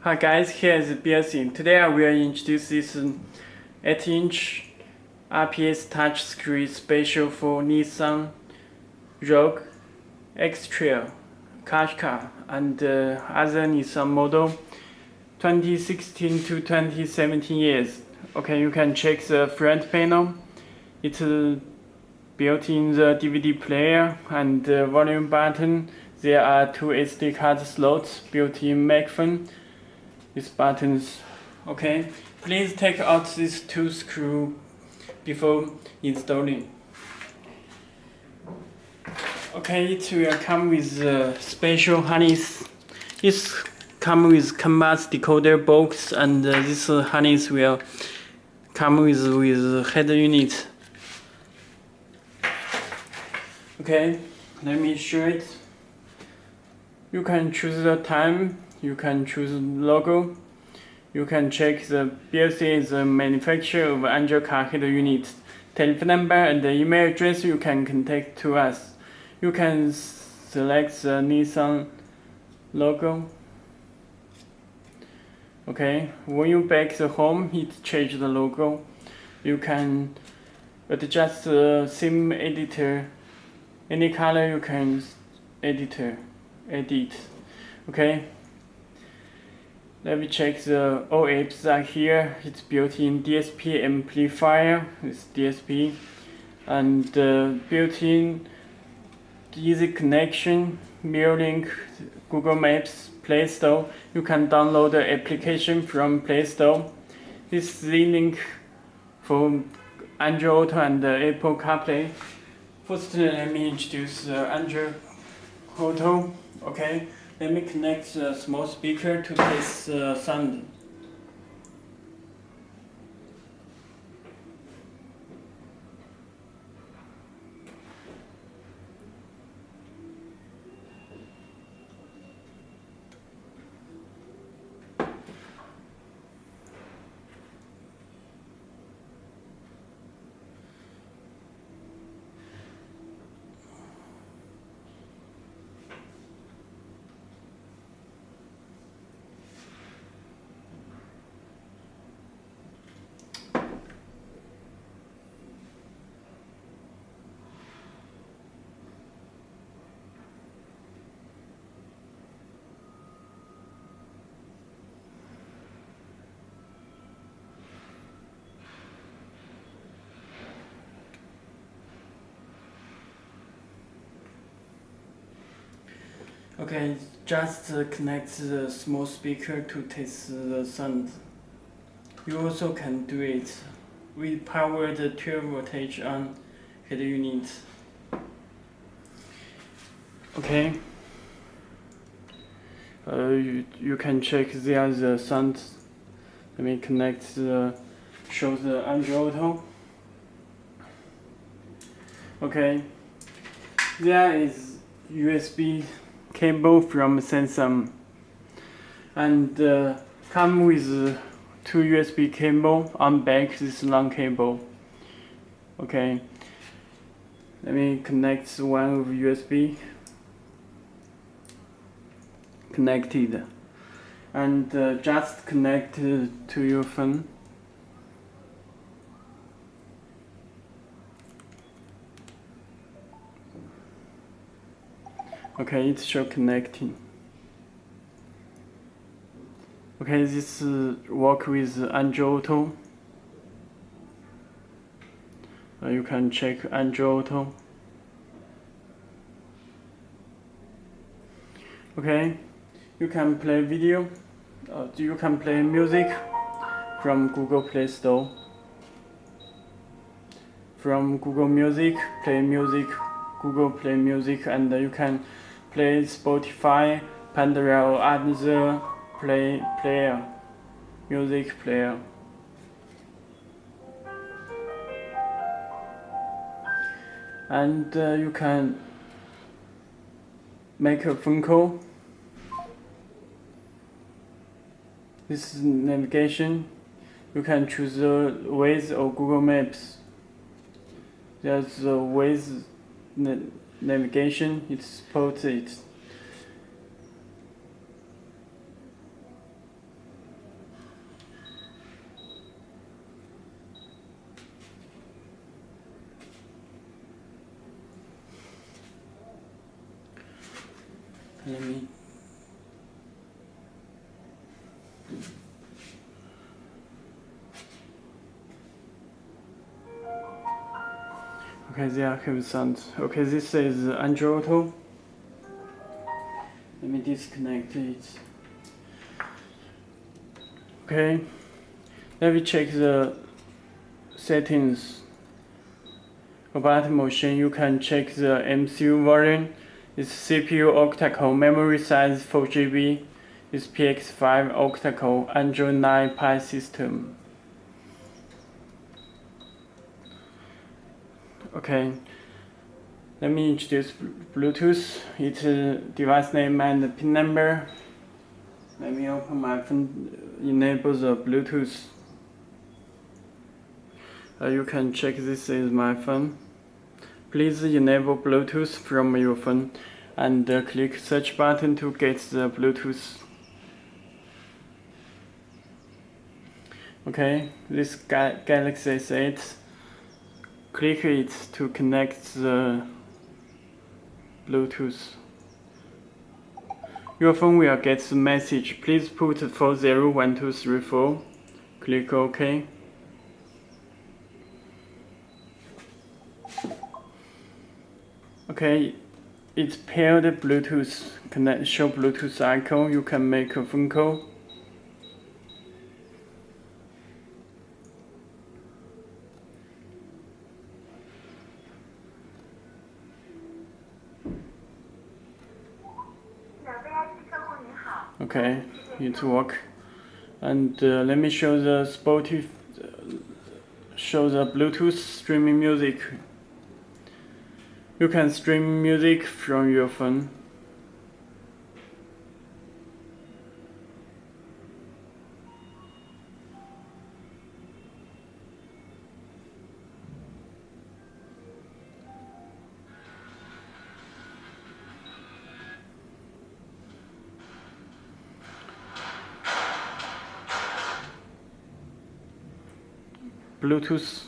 Hi guys, here is Belsee. Today I will introduce this 8-inch RPS touchscreen special for Nissan Rogue, X-Trail, Qashqai and other Nissan model 2016 to 2017 years. Okay, you can check the front panel. It's built in the DVD player and the volume button. There are two SD card slots built in microphone. These buttons. Okay, please take out these two screws before installing. Okay, it will come with special harness. It comes with CAN-bus decoder box, and this harness will come with head unit. Okay, let me show it. You can choose the time. You can choose logo. You can check the Belsee is the manufacturer of Android car head unit. Telephone number and the email address you can contact to us. You can select the Nissan logo. Okay, when you back the home, it change the logo. You can adjust the theme editor. Any color you can edit. Okay. Let me check the all apps are here. It's built-in DSP amplifier with DSP and built-in easy connection, mirror link, Google Maps, Play Store. You can download the application from Play Store. This is the link for Android Auto and Apple CarPlay. First, let me introduce Android Auto. Okay. Let me connect the small speaker to this sound. Okay, just connect the small speaker to test the sound. You also can do it. We power the 12 voltage on head unit. Okay. You can check there the sound. Let me connect show the Android Auto. Okay. There is USB cable from Samsung and come with two USB cable on back this long cable. Okay, let me connect one of USB connected and just connect to your phone. Okay, it shows connecting. Okay, this work with Android Auto. You can check Android Auto. Okay, you can play video. You can play music from Google Play Store. From Google Music, play music, Google Play Music, and you can play Spotify, Pandora or other music player. And you can make a phone call. This is navigation. You can choose Waze or Google Maps. There's the Waze navigation, it supports it. Let me. Okay, the archive sound. Okay, this is Android Auto. Let me disconnect it. Okay, let me check the settings. About motion, you can check the MCU version. It's CPU octa-core, memory size 4GB. It's PX5 octa-core, Android 9 Pie system. Okay, let me introduce Bluetooth. It's a device name and pin number. Let me open my phone, enable the Bluetooth. You can check this is my phone. Please enable Bluetooth from your phone and click search button to get the Bluetooth. Okay, this Galaxy S8. Click it to connect the Bluetooth. Your phone will get the message. Please put 401234. Click OK. Okay, it's paired Bluetooth. Connect, show Bluetooth icon. You can make a phone call. Okay, it work. And let me show the Spotify. Show the Bluetooth streaming music. You can stream music from your phone. Bluetooth.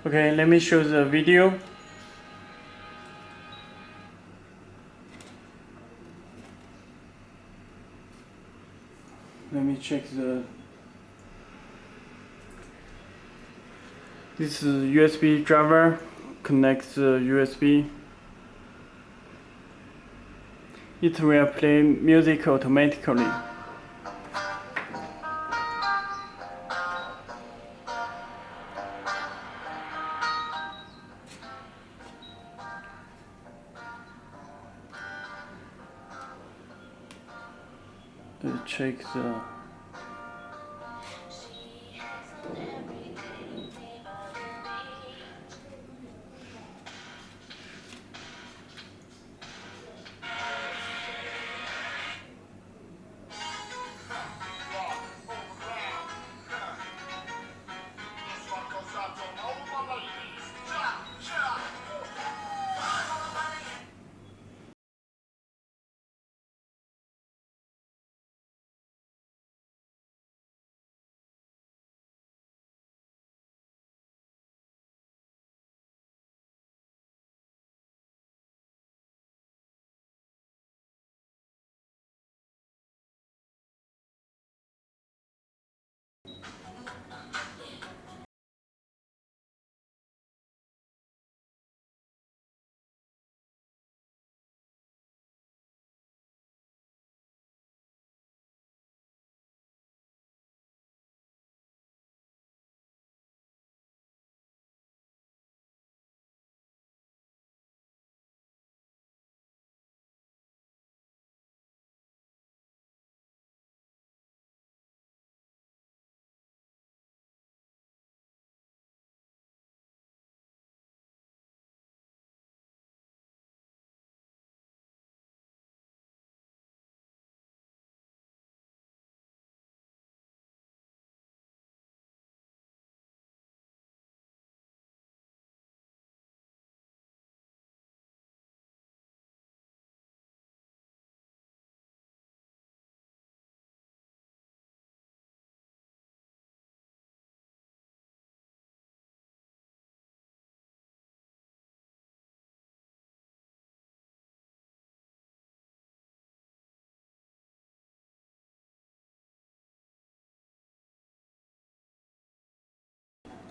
Okay, let me show the video. Let me check the. This is USB driver. Connect the USB. It will play music automatically. Check the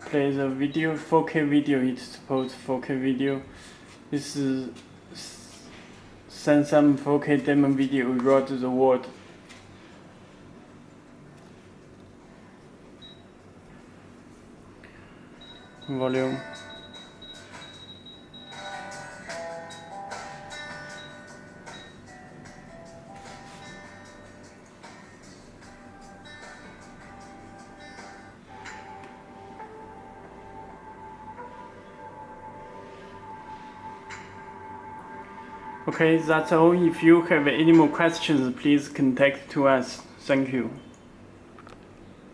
play the video, 4K video. It supports 4K video. This is send some 4K demo video around the world. Volume. Okay, that's all. If you have any more questions, please contact to us. Thank you.